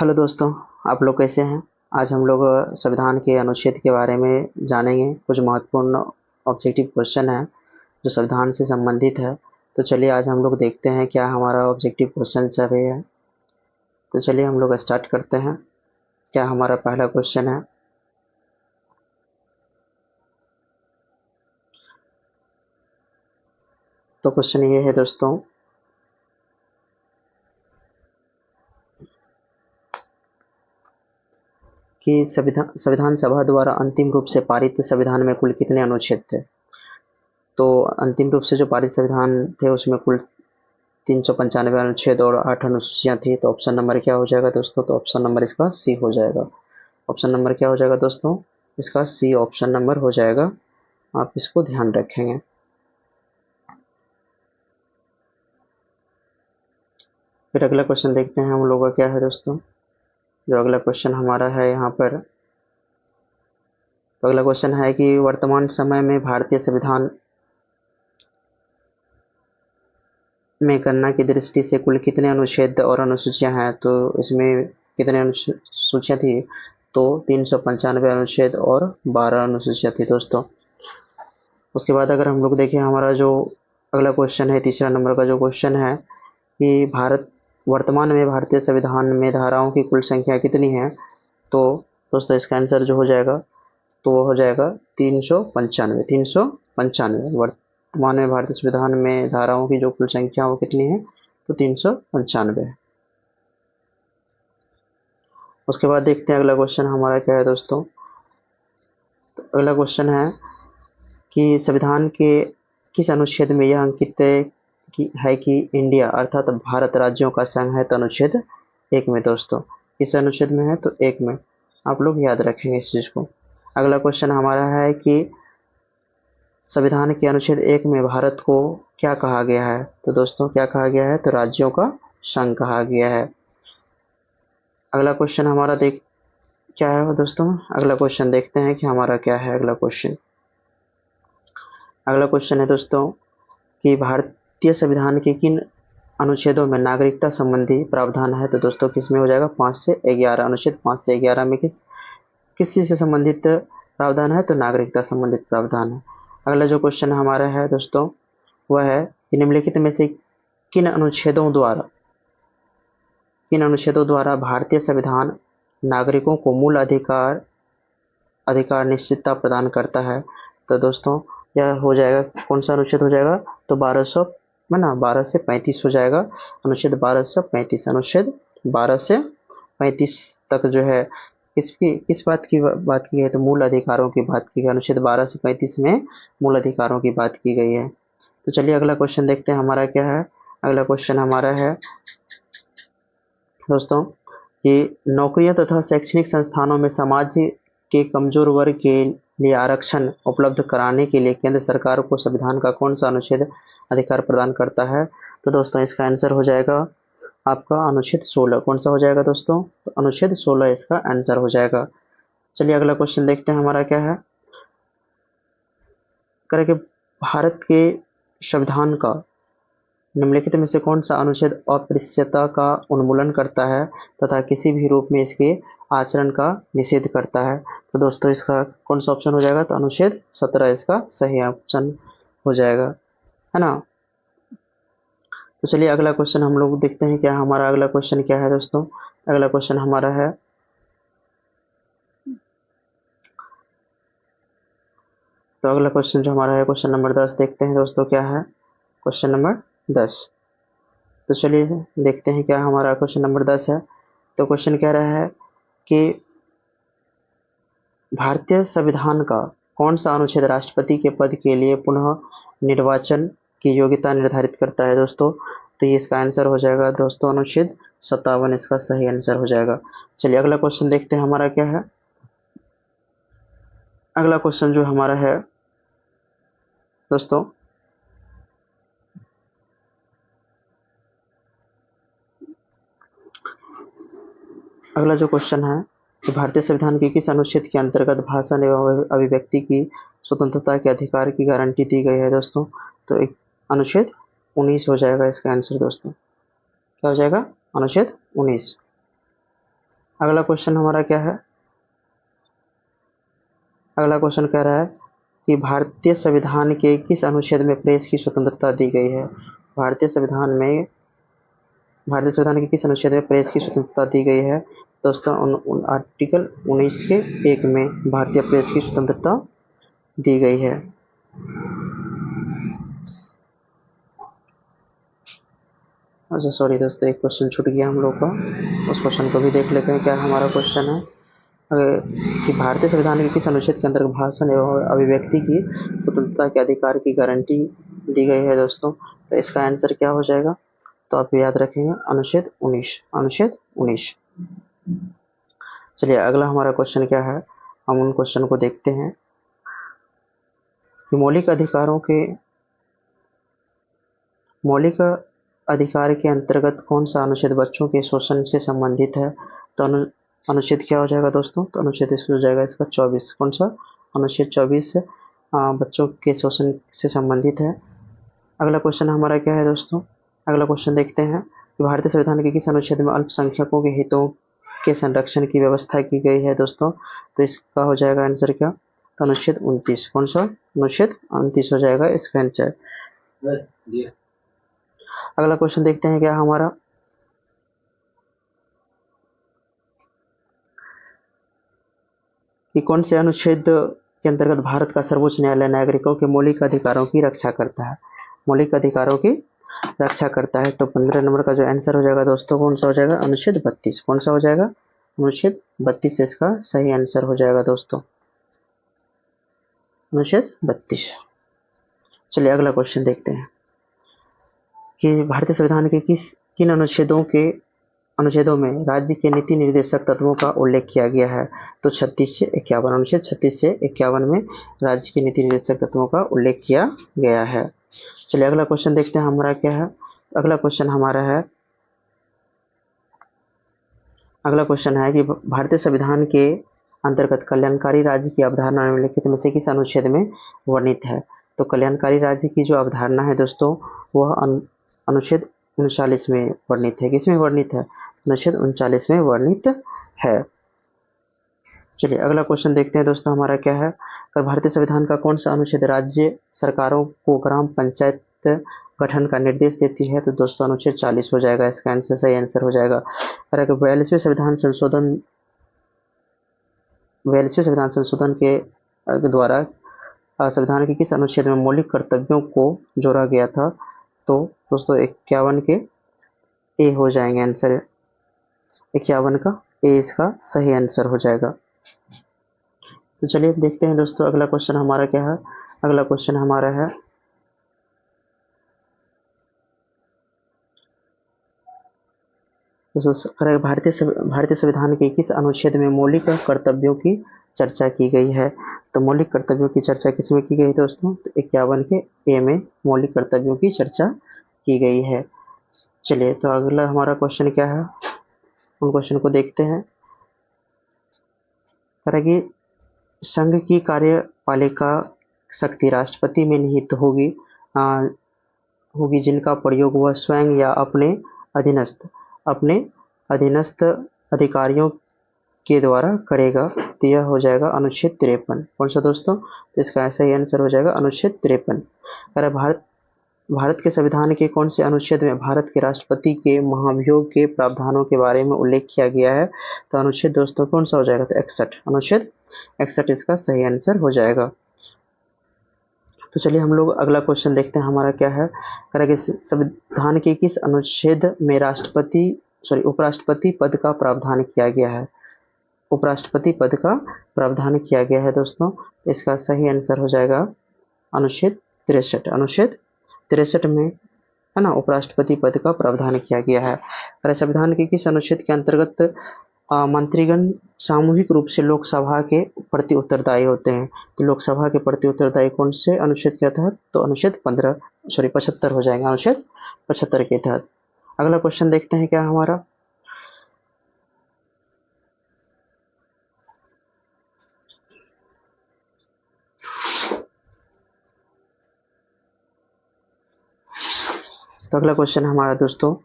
Hello दोस्तों। आप लोग कैसे हैं? आज हम लोग संविधान के अनुच्छेद के बारे में जानेंगे। कुछ महत्वपूर्ण ऑब्जेक्टिव क्वेश्चन है जो संविधान से संबंधित है। तो चलिए आज हम लोग देखते हैं क्या हमारा ऑब्जेक्टिव क्वेश्चन सब है। तो चलिए हम लोग स्टार्ट करते हैं। क्या हमारा पहला क्वेश्चन है। तो क्वेश्चन ये है दोस्तों कि संविधान सभा द्वारा अंतिम रूप से पारित संविधान में कुल कितने अनुच्छेद थे। तो अंतिम रूप से जो पारित संविधान थे उसमें कुल 395 अनुच्छेद और 8 अनुसूचियां थी। तो ऑप्शन नंबर क्या हो जाएगा दोस्तों? तो ऑप्शन नंबर इसका सी हो जाएगा। ऑप्शन नंबर क्या हो जाएगा दोस्तों? इसका सी ऑप्शन नंबर हो जाएगा। आप इसको ध्यान रखेंगे। फिर अगला क्वेश्चन देखते हैं हम लोगों का क्या है दोस्तों। जो अगला क्वेश्चन हमारा है यहाँ पर, तो अगला क्वेश्चन है कि वर्तमान समय में भारतीय संविधान में गणना की दृष्टि से कुल कितने अनुच्छेद और अनुसूचियां हैं। तो इसमें कितने अनुसूचियां थी? तो 395 अनुच्छेद और 12 अनुसूचियां थी दोस्तों। उसके बाद अगर हम लोग देखें हमारा जो अगला क्वेश्चन है, तीसरा नंबर का जो क्वेश्चन है कि भारत वर्तमान में भारतीय संविधान में धाराओं की कुल संख्या कितनी है। तो दोस्तों इसका आंसर जो हो जाएगा तो वो हो जाएगा 395। 395 वर्तमान में भारतीय संविधान में धाराओं की जो कुल संख्या वो कितनी है? तो 395 है। उसके बाद देखते हैं अगला क्वेश्चन हमारा क्या है दोस्तों। तो अगला क्वेश्चन है कि संविधान के किस अनुच्छेद में यह अंकित है कि इंडिया अर्थात भारत राज्यों का संघ है। तो अनुच्छेद 1 में दोस्तों। किस अनुच्छेद में है? तो 1 में। आप लोग याद रखेंगे इस चीज को। अगला क्वेश्चन हमारा है कि संविधान के अनुच्छेद 1 में भारत को क्या कहा गया है। तो दोस्तों क्या कहा गया है? तो राज्यों का संघ कहा गया है। अगला क्वेश्चन हमारा देख क्या है दोस्तों। अगला क्वेश्चन देखते हैं कि हमारा क्या है अगला क्वेश्चन। अगला क्वेश्चन है दोस्तों कि भारतीय संविधान के किन अनुच्छेदों में नागरिकता संबंधी प्रावधान है। तो दोस्तों किस में हो जाएगा? 5 से 11। अनुच्छेद 5 से 11 में किस चीज से संबंधित प्रावधान है? तो नागरिकता संबंधित प्रावधान है। अगला जो क्वेश्चन हमारा है दोस्तों वह है कि निम्नलिखित में से किन अनुच्छेदों द्वारा भारतीय संविधान नागरिकों को मूल अधिकार निश्चितता प्रदान करता है। तो दोस्तों यह हो जाएगा कौन सा अनुच्छेद हो जाएगा? तो 1200 है ना, 12 से 35 हो जाएगा। अनुच्छेद 12 से 35 तक जो है किस बात की गई है? तो मूल अधिकारों की बात की गई। अनुच्छेद 12 से 35 में मूल अधिकारों की बात की गई है। तो चलिए अगला क्वेश्चन देखते हैं हमारा क्या है। अगला क्वेश्चन हमारा है दोस्तों कि नौकरियों तथा शैक्षणिक संस्थानों में समाज के कमजोर वर्ग के लिए आरक्षण उपलब्ध कराने के लिए केंद्र सरकार को संविधान का कौन सा अनुच्छेद अधिकार प्रदान करता है। तो दोस्तों इसका आंसर हो जाएगा आपका अनुच्छेद 16। कौन सा हो जाएगा दोस्तों? तो अनुच्छेद 16 इसका आंसर हो जाएगा। चलिए अगला क्वेश्चन देखते हैं हमारा क्या है। करें भारत के संविधान का निम्नलिखित में से कौन सा अनुच्छेद अस्पृश्यता का उन्मूलन करता है तथा किसी भी रूप में इसके आचरण का निषेध करता है। तो दोस्तों इसका कौन सा ऑप्शन हो जाएगा? तो अनुच्छेद 17 इसका सही ऑप्शन हो जाएगा, है ना। तो चलिए अगला क्वेश्चन हम लोग देखते हैं क्या हमारा अगला क्वेश्चन क्या है दोस्तों। अगला क्वेश्चन हमारा है तो अगला क्वेश्चन जो हमारा है क्वेश्चन नंबर 10 देखते हैं दोस्तों क्या है। Question number 10। तो चलिए देखते हैं क्या हमारा क्वेश्चन नंबर 10 है। तो क्वेश्चन कह रहा है कि भारतीय संविधान का कौन सा अनुच्छेद राष्ट्रपति के पद के लिए पुनः निर्वाचन की योग्यता निर्धारित करता है दोस्तों। तो ये इसका आंसर हो जाएगा दोस्तों अनुच्छेद 57 इसका सही आंसर हो जाएगा। चलिए अगला क्वेश्चन देखते हैं हमारा क्या है। अगला क्वेश्चन जो हमारा है दोस्तों अगला जो क्वेश्चन है कि भारतीय संविधान के किस अनुच्छेद के अंतर्गत भाषण एवं अभिव्यक्ति की स्वतंत्रता के अधिकार की गारंटी दी गई है दोस्तों। तो एक अनुच्छेद 19 हो जाएगा इसका आंसर दोस्तों। क्या हो जाएगा? अनुच्छेद 19। अगला क्वेश्चन हमारा क्या है, अगला क्वेश्चन कह रहा है कि भारतीय संविधान के किस अनुच्छेद में प्रेस की स्वतंत्रता दी गई है। भारतीय संविधान के किस अनुच्छेद में प्रेस की स्वतंत्रता दी गई है। दोस्तों आर्टिकल 19 के 1 में भारतीय प्रेस की स्वतंत्रता दी गई है। अच्छा सॉरी दोस्तों, एक क्वेश्चन छूट गया हम लोग का, उस क्वेश्चन को भी देख लेते हैं। क्या हमारा क्वेश्चन है कि भारतीय संविधान के किस अनुच्छेद के अंतर्गत भाषण एवं अभिव्यक्ति की स्वतंत्रता के अधिकार की गारंटी दी गई है। दोस्तों तो इसका आंसर क्या हो जाएगा, तो आप याद रखेंगे अनुच्छेद 19, अनुच्छेद 19। चलिए अगला हमारा क्वेश्चन क्या है, हम उन क्वेश्चन को देखते हैं कि मौलिक अधिकार के अंतर्गत कौन सा अनुच्छेद बच्चों के शोषण से संबंधित है। तो अनुच्छेद क्या हो जाएगा दोस्तों, तो अनुच्छेद इसको हो जाएगा इसका 24। कौन सा, अनुच्छेद 24 बच्चों के शोषण से संबंधित है। अगला क्वेश्चन हमारा क्या है दोस्तों, अगला क्वेश्चन देखते हैं कि भारतीय संविधान के किस अनुच्छेद में अल्पसंख्यकों के हितों के संरक्षण की व्यवस्था की गई है। दोस्तों तो इसका हो जाएगा आंसर क्या, तो अनुच्छेद 29। कौन सा, अनुच्छेद 29 हो जाएगा इसका आंसर। अगला क्वेश्चन देखते हैं क्या हमारा, कि कौन से अनुच्छेद के अंतर्गत भारत का सर्वोच्च न्यायालय नागरिकों के मौलिक अधिकारों की रक्षा करता है, मौलिक अधिकारों की रक्षा करता है। तो 15 नंबर का जो आंसर हो जाएगा दोस्तों, कौन सा हो जाएगा, अनुच्छेद 32। कौन सा हो जाएगा, अनुच्छेद 32 इसका सही आंसर हो जाएगा दोस्तों, अनुच्छेद 32। चलिए अगला क्वेश्चन देखते हैं कि भारतीय संविधान के किन अनुच्छेदों में राज्य के नीति निर्देशक तत्वों का उल्लेख किया गया है। तो 36 से 51, अनुच्छेद 36 से 51 में राज्य के नीति निर्देशक तत्वों का उल्लेख किया गया है। चलिए अगला क्वेश्चन देखते हैं हमारा क्या है, अगला क्वेश्चन है कि भारतीय संविधान के अंतर्गत कल्याणकारी राज्य की अवधारणा निम्नलिखित में से किस अनुच्छेद में वर्णित है। तो कल्याणकारी राज्य की जो अवधारणा है दोस्तों, वह अनुच्छेद 39 में वर्णित है। किसमें वर्णित है, अनुच्छेद 39 में वर्णित है। चलिए अगला क्वेश्चन देखते हैं दोस्तों हमारा क्या है, भारतीय संविधान का कौन सा अनुच्छेद राज्य सरकारों को ग्राम पंचायत गठन का निर्देश देती है। तो दोस्तों अनुच्छेद 40 हो जाएगा इसका आंसर, सही आंसर हो जाएगा। 42वें संविधान संशोधन के द्वारा संविधान के किस अनुच्छेद में मौलिक कर्तव्यों को जोड़ा गया था। तो दोस्तों 51 के ए हो जाएंगे आंसर, 51 का ए इसका सही आंसर हो जाएगा। तो चलिए देखते हैं दोस्तों अगला क्वेश्चन हमारा क्या है, अगला क्वेश्चन हमारा है भारतीय संविधान के किस अनुच्छेद में मौलिक कर्तव्यों की चर्चा की गई है। तो मौलिक कर्तव्यों की चर्चा किसमें की गई दोस्तों, तो 51 के ए में मौलिक कर्तव्यों की चर्चा की गई है। चलिए तो अगला हमारा क्वेश्चन क्या है, उन क्वेश्चन को देखते हैं। कि संघ की कार्यपालिका शक्ति राष्ट्रपति में निहित होगी जिनका प्रयोग वह स्वयं या अपने अधीनस्थ अधिकारियों के द्वारा करेगा। तो यह हो जाएगा अनुच्छेद 53। कौन सा दोस्तों, तो इसका सही आंसर हो जाएगा अनुच्छेद 53। अरे भारत के संविधान के कौन से अनुच्छेद में भारत के राष्ट्रपति के महाभियोग के प्रावधानों के बारे में उल्लेख किया गया है। तो अनुच्छेद दोस्तों कौन सा हो जाएगा, तो 61, अनुच्छेद 61 इसका सही आंसर हो जाएगा। तो चलिए हम लोग अगला क्वेश्चन देखते हैं हमारा क्या है, कि संविधान के किस अनुच्छेद में उपराष्ट्रपति पद का प्रावधान किया गया है। उपराष्ट्रपति पद का प्रावधान किया गया है दोस्तों, इसका सही आंसर हो जाएगा अनुच्छेद 63, अनुच्छेद 63 में है ना उपराष्ट्रपति पद का प्रावधान किया गया है। संविधान के किस अनुच्छेद के अंतर्गत मंत्रीगण सामूहिक रूप से लोकसभा के प्रति उत्तरदायी होते हैं। तो लोकसभा के प्रति उत्तरदायी कौन से अनुच्छेद के तहत, तो अनुच्छेद 75 हो जाएगा, अनुच्छेद 75 के तहत। अगला क्वेश्चन देखते हैं क्या हमारा, तो अगला क्वेश्चन हमारा दोस्तों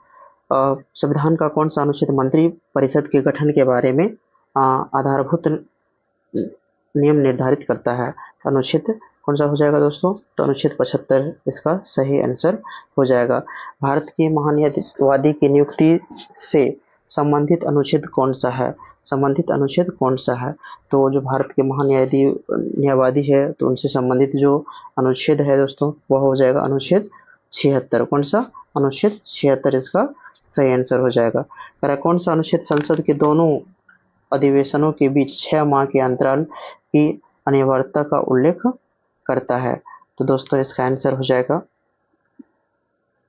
संविधान का कौन सा अनुच्छेद मंत्री परिषद के गठन के बारे में आधारभूत नियम निर्धारित करता है? तो अनुच्छेद कौन सा हो जाएगा दोस्तों? तो अनुच्छेद 75 इसका सही आंसर हो जाएगा। भारत के महान्यायवादी की नियुक्ति से संबंधित अनुच्छेद कौन सा है? संबंधित अनुच्छेद कौन सा है? तो जो भारत के न्यायवादी है तो उनसे संबंधित जो अनुच्छेद है दोस्तों वह हो जाएगा अनुच्छेद 76। कौन सा? अनुच्छेद 76 इसका सही आंसर हो जाएगा। कौन सा अनुच्छेद संसद के दोनों अधिवेशनों के बीच 6 माह के अंतराल की अनिवार्यता का उल्लेख करता है? तो दोस्तों इसका आंसर हो जाएगा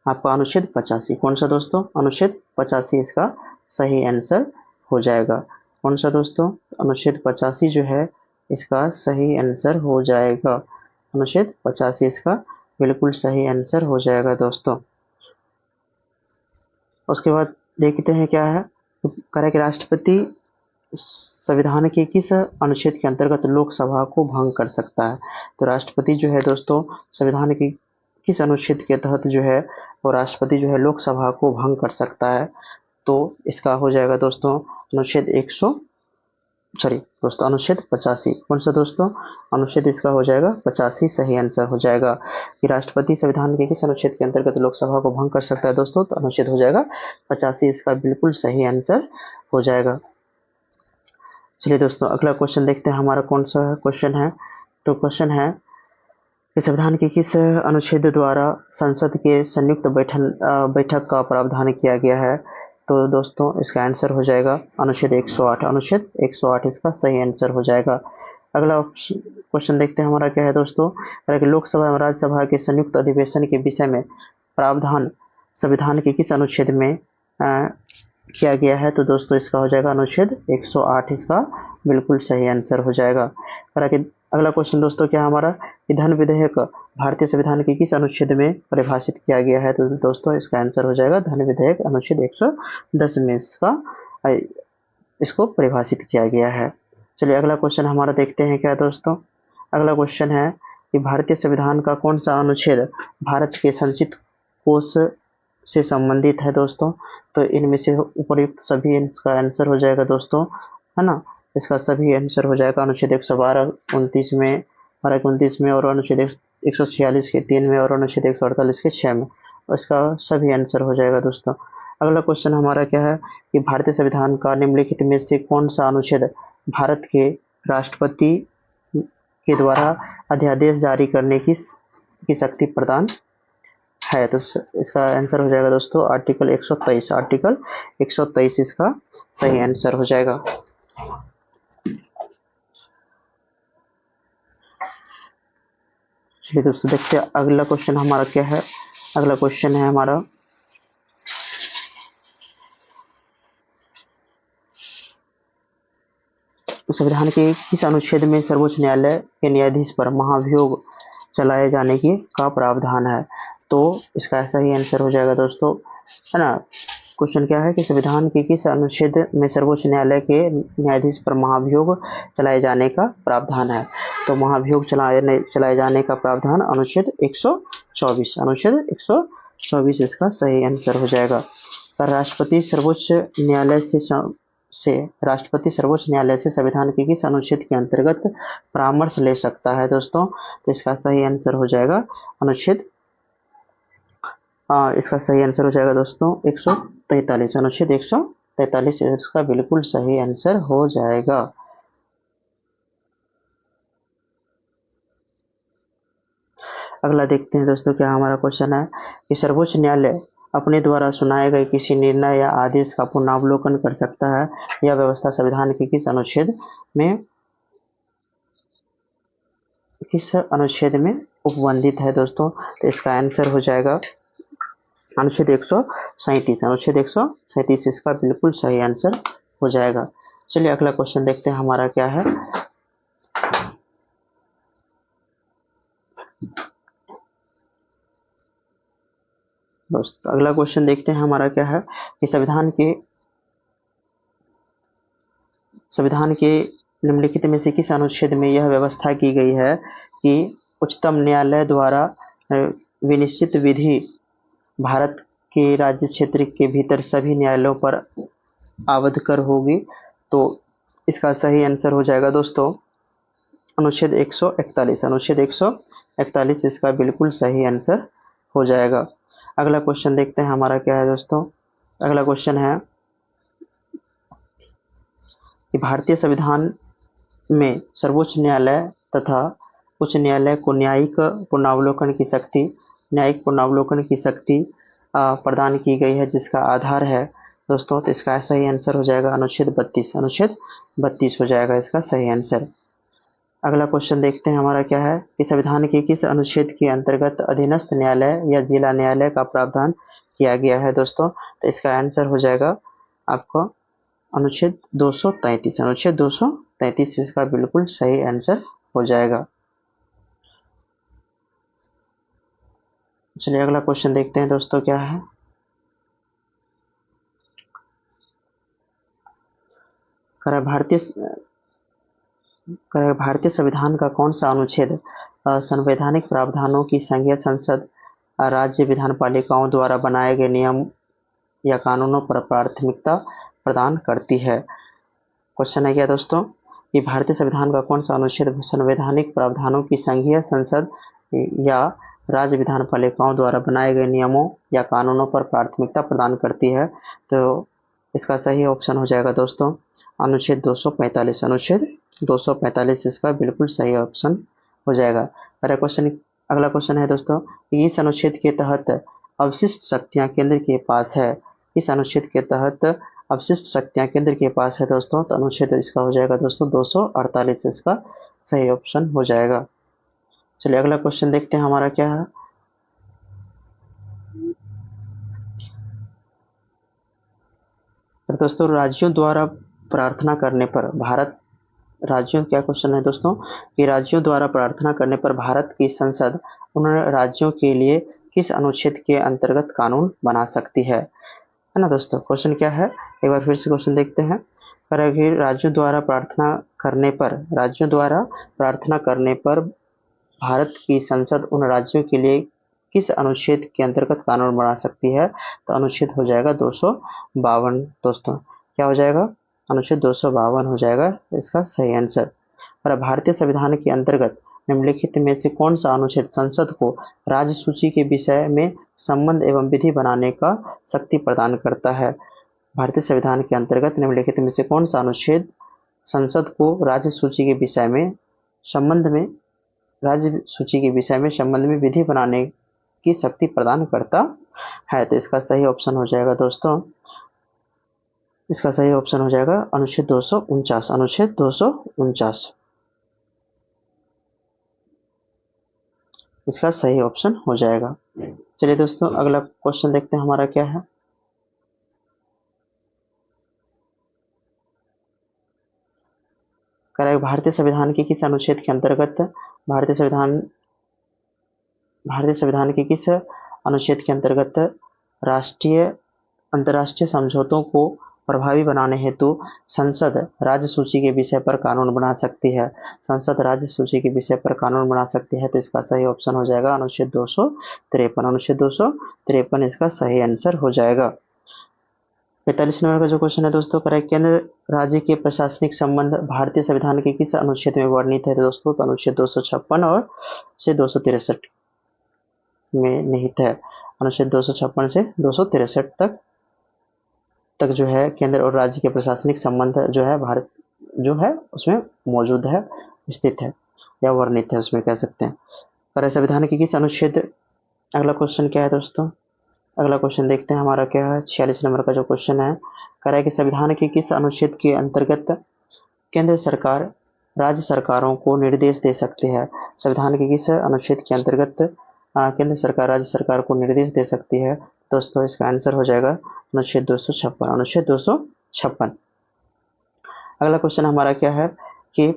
आपका अनुच्छेद 85। कौन सा दोस्तों? अनुच्छेद 85 इसका सही आंसर हो जाएगा। कौन सा दोस्तों? अनुच्छेद 85 जो है इसका सही आंसर हो जाएगा। अनुच्छेद 85 इसका बिल्कुल सही आंसर हो जाएगा दोस्तों। उसके बाद देखते हैं क्या है। करें कि राष्ट्रपति संविधान के किस अनुच्छेद के अंतर्गत लोकसभा को भंग कर सकता है? तो राष्ट्रपति जो है दोस्तों संविधान के किस अनुच्छेद के तहत जो है वो राष्ट्रपति जो है लोकसभा को भंग कर सकता है? तो इसका हो जाएगा दोस्तों अनुच्छेद अनुच्छेद 85। कौन सा दोस्तों? अनुच्छेद इसका हो जाएगा 85 सही आंसर हो जाएगा। कि राष्ट्रपति संविधान के किस अनुच्छेद के अंतर्गत लोकसभा को भंग कर सकता है दोस्तों? तो अनुच्छेद हो जाएगा 85 इसका बिल्कुल सही आंसर हो जाएगा। चलिए दोस्तों अगला क्वेश्चन देखते हैं हमारा कौन सा क्वेश्चन है। तो क्वेश्चन है कि संविधान के किस अनुच्छेद द्वारा संसद के संयुक्त बैठक का प्रावधान किया गया है? तो दोस्तों इसका आंसर हो जाएगा अनुच्छेद 108। अनुच्छेद 108 इसका सही आंसर हो जाएगा। अगला क्वेश्चन देखते हैं हमारा क्या है दोस्तों। लोकसभा एवं राज्यसभा के संयुक्त अधिवेशन के विषय में प्रावधान संविधान के किस अनुच्छेद में किया गया है? तो दोस्तों इसका हो जाएगा अनुच्छेद 108 इसका बिल्कुल सही आंसर हो जाएगा। अगला क्वेश्चन दोस्तों क्या हमारा कि धन विधेयक भारतीय संविधान के किस अनुच्छेद में परिभाषित किया गया है? तो दोस्तों इसका आंसर हो जाएगा धन विधेयक अनुच्छेद 110 में इसको परिभाषित किया गया है। चलिए अगला क्वेश्चन हमारा देखते हैं क्या दोस्तों। अगला क्वेश्चन है कि भारतीय संविधान का कौन सा अनुच्छेद भारत के संचित कोष से संबंधित है दोस्तों? तो इनमें से उपयुक्त सभी इसका आंसर हो जाएगा दोस्तों, है ना। इसका सभी आंसर हो जाएगा अनुच्छेद 112 29 में 29 में और अनुच्छेद 146 के 3 में और अनुच्छेद 148 के 6 में। इसका सभी आंसर हो जाएगा दोस्तों। अगला क्वेश्चन हमारा क्या है कि भारतीय संविधान का निम्नलिखित में से कौन सा अनुच्छेद भारत के राष्ट्रपति के द्वारा अध्यादेश जारी करने की शक्ति प्रदान है? तो इसका आंसर हो जाएगा दोस्तों आर्टिकल 123। आर्टिकल 123 इसका सही आंसर हो जाएगा। चलिए दोस्तों देखते हैं अगला क्वेश्चन हमारा क्या है। अगला क्वेश्चन है हमारा संविधान के किस अनुच्छेद में सर्वोच्च न्यायालय के न्यायाधीश पर महाभियोग चलाए जाने की का प्रावधान है? तो इसका सही आंसर हो जाएगा दोस्तों, है ना। क्वेश्चन क्या है कि संविधान के किस अनुच्छेद में सर्वोच्च न्यायालय के न्यायाधीश पर महाभियोग चलाए जाने का प्रावधान है? तो महाभियोग चलाए जाने का प्रावधान अनुच्छेद 124। अनुच्छेद 124 इसका सही आंसर हो जाएगा। राष्ट्रपति सर्वोच्च न्यायालय से संविधान के किस अनुच्छेद के अंतर्गत परामर्श ले सकता है दोस्तों? तो इसका सही आंसर हो जाएगा इसका सही आंसर हो जाएगा दोस्तों 143। अनुच्छेद 143 इसका बिल्कुल सही आंसर हो जाएगा। अगला देखते हैं दोस्तों क्या हमारा क्वेश्चन है कि सर्वोच्च न्यायालय अपने द्वारा सुनाए गए किसी निर्णय या आदेश का पुनरावलोकन कर सकता है। यह व्यवस्था संविधान के किस अनुच्छेद में उपबंधित है दोस्तों? तो इसका आंसर हो जाएगा अनुच्छेद 137। अनुच्छेद 137 इसका बिल्कुल सही आंसर हो जाएगा। चलिए अगला क्वेश्चन देखते हैं हमारा क्या है। दोस्तों अगला क्वेश्चन देखते हैं हमारा क्या है कि संविधान के निम्नलिखित में से किस अनुच्छेद में यह व्यवस्था की गई है कि उच्चतम न्यायालय द्वारा विनिश्चित विधि भारत के राज्य क्षेत्र के भीतर सभी न्यायालयों पर आबद्ध कर होगी। तो इसका सही आंसर हो जाएगा दोस्तों अनुच्छेद 141। अनुच्छेद 141 इसका बिल्कुल सही आंसर हो जाएगा। अगला क्वेश्चन देखते हैं हमारा क्या है दोस्तों। अगला क्वेश्चन है कि भारतीय संविधान में सर्वोच्च न्यायालय तथा उच्च न्यायालय को न्यायिक पुनरावलोकन की शक्ति प्रदान की गई है, जिसका आधार है दोस्तों। तो इसका सही आंसर हो जाएगा अनुच्छेद 32। अनुच्छेद 32 हो जाएगा इसका सही आंसर। अगला क्वेश्चन देखते हैं हमारा क्या है कि संविधान के किस अनुच्छेद के अंतर्गत अधीनस्थ न्यायालय या जिला न्यायालय का प्रावधान किया गया है दोस्तों। तो इसका आंसर हो जाएगा आपको अनुच्छेद 233। अनुच्छेद 233 इसका बिल्कुल सही आंसर हो जाएगा। चलिए अगला क्वेश्चन देखते हैं दोस्तों क्या है। भारतीय संविधान का कौन सा अनुच्छेद संवैधानिक प्रावधानों की संघीय संसद राज्य विधान पालिकाओं द्वारा बनाए गए नियम या कानूनों पर प्राथमिकता प्रदान करती है। क्वेश्चन है क्या दोस्तों कि भारतीय संविधान का कौन सा अनुच्छेद संवैधानिक प्रावधानों की संघीय संसद या राज्य विधान पालिकाओं द्वारा बनाए गए नियमों या कानूनों पर प्राथमिकता प्रदान करती है। तो इसका सही ऑप्शन हो जाएगा दोस्तों अनुच्छेद 245। अनुच्छेद 245 इसका बिल्कुल सही ऑप्शन हो जाएगा। अगला क्वेश्चन है दोस्तों इस अनुच्छेद के तहत अवशिष्ट शक्तियां केंद्र के पास है। इस अनुच्छेद के तहत अवशिष्ट शक्तियां केंद्र के पास है दोस्तों। तो अनुच्छेद इसका हो जाएगा दोस्तों 248 इसका सही ऑप्शन हो जाएगा। चलिए अगला क्वेश्चन देखते हैं हमारा क्या है। दोस्तों राज्यों द्वारा प्रार्थना करने पर भारत राज्यों क्या क्वेश्चन है दोस्तों कि राज्यों द्वारा प्रार्थना करने पर भारत की संसद उन राज्यों के लिए किस अनुच्छेद के अंतर्गत कानून बना सकती है ना दोस्तों। क्वेश्चन क्या है एक बार फिर से क्वेश्चन देखते हैं। राज्यों द्वारा प्रार्थना करने पर भारत की संसद उन राज्यों के लिए किस अनुच्छेद के अंतर्गत कानून बना सकती है। तो अनुच्छेद हो जाएगा 252 दोस्तों। क्या हो जाएगा अनुच्छेद 252 हो जाएगा इसका सही आंसर। और भारतीय संविधान के अंतर्गत निम्नलिखित में से कौन सा अनुच्छेद संसद को राज्य सूची के विषय में संबंध एवं विधि बनाने का शक्ति प्रदान करता है। भारतीय संविधान के अंतर्गत निम्नलिखित में से कौन सा अनुच्छेद संसद को राज्य सूची के विषय में संबंध में विधि बनाने की शक्ति प्रदान करता है। तो इसका सही ऑप्शन हो जाएगा दोस्तों इसका सही ऑप्शन हो जाएगा अनुच्छेद 249। अनुच्छेद 249 इसका सही ऑप्शन हो जाएगा। चलिए दोस्तों अगला क्वेश्चन देखते हैं हमारा क्या है। भारतीय संविधान के किस अनुच्छेद के अंतर्गत भारतीय संविधान के किस अनुच्छेद के अंतर्गत अंतर्राष्ट्रीय समझौतों को प्रभावी बनाने हेतु संसद राज्य सूची के विषय पर कानून बना सकती है। संसद राज्य सूची के विषय पर कानून बना सकती है। तो इसका सही ऑप्शन हो जाएगा अनुच्छेद 253। अनुच्छेद 253 इसका सही आंसर हो जाएगा। 45 नंबर का जो क्वेश्चन है दोस्तों केंद्र राज्य के प्रशासनिक संबंध भारतीय संविधान के किस अनुच्छेद में वर्णित है दोस्तों। तो अनुच्छेद 256 और से 263 में निहित है। अनुच्छेद 256 से 263 तक जो है केंद्र और राज्य के प्रशासनिक संबंध जो है भारत जो है उसमें मौजूद है, स्थित है या वर्णित है उसमें कह सकते हैं। पर संविधान के किस अनुच्छेद अगला क्वेश्चन क्या है दोस्तों। अगला क्वेश्चन देखते हैं हमारा क्या है। 46 नंबर का जो क्वेश्चन है कह रहा है कि संविधान के किस अनुच्छेद के अंतर्गत केंद्र सरकार राज्य सरकारों को निर्देश दे सकती है। संविधान के किस अनुच्छेद के अंतर्गत केंद्र सरकार राज्य सरकार को निर्देश दे सकती है दोस्तों। इसका आंसर हो जाएगा अनुच्छेद 256। अनुच्छेद 256। अगला क्वेश्चन हमारा क्या है कि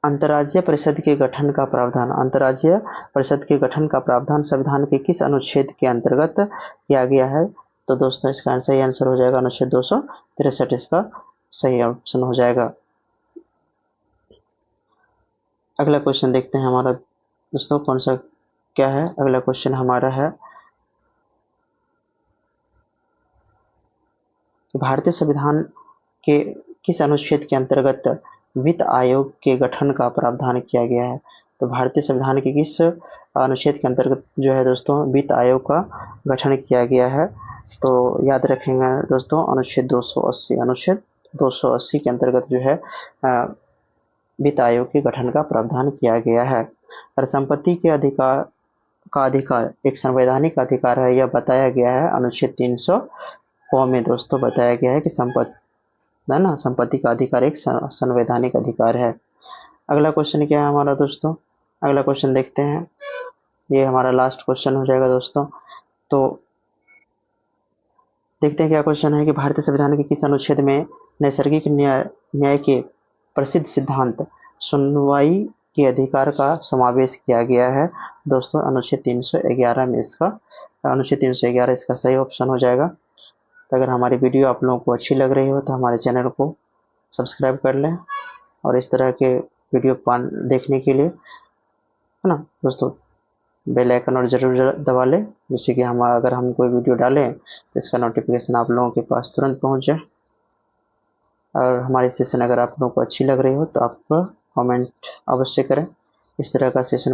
अंतर्राज्यीय परिषद के गठन का प्रावधान अंतर्राज्यीय परिषद के गठन का प्रावधान संविधान के किस अनुच्छेद के अंतर्गत किया गया है। तो दोस्तों इसका सही आंसर हो जाएगा अनुच्छेद 263 इसका सही ऑप्शन हो जाएगा। अगला क्वेश्चन देखते हैं हमारा दोस्तों कौन सा क्या है। अगला क्वेश्चन हमारा है कि भारतीय संविधान के किस अनुच्छेद के अंतर्गत वित्त आयोग के गठन का प्रावधान किया गया है। तो भारतीय संविधान के किस अनुच्छेद के अंतर्गत जो है दोस्तों वित्त आयोग का गठन किया गया है। तो याद रखेंगे दोस्तों अनुच्छेद 280 के अंतर्गत जो है वित्त आयोग के गठन का प्रावधान किया गया है। और संपत्ति के अधिकार एक संवैधानिक अधिकार है, यह बताया गया है अनुच्छेद 300 में दोस्तों बताया गया है कि संपत्ति का अधिकार एक संवैधानिक अधिकार है। अगला क्वेश्चन क्या है हमारा दोस्तों, अगला क्वेश्चन देखते हैं, ये हमारा लास्ट क्वेश्चन हो जाएगा दोस्तों। तो देखते हैं क्या क्वेश्चन है कि भारतीय संविधान के किस अनुच्छेद में नैसर्गिक न्याय के प्रसिद्ध सिद्धांत सुनवाई के अधिकार का समावेश किया गया है। दोस्तों अनुच्छेद 311 में अनुच्छेद 311 इसका सही ऑप्शन हो जाएगा। तो अगर हमारी वीडियो आप लोगों को अच्छी लग रही हो तो हमारे चैनल को सब्सक्राइब कर लें और इस तरह के वीडियो देखने के लिए है ना दोस्तों बेल आइकन और ज़रूर दबा लें, जिससे कि अगर हम कोई वीडियो डालें तो इसका नोटिफिकेशन आप लोगों के पास तुरंत पहुंच जाए। और हमारी सेशन अगर आप लोगों को अच्छी लग रही हो तो आप कमेंट अवश्य करें। इस तरह का सेशन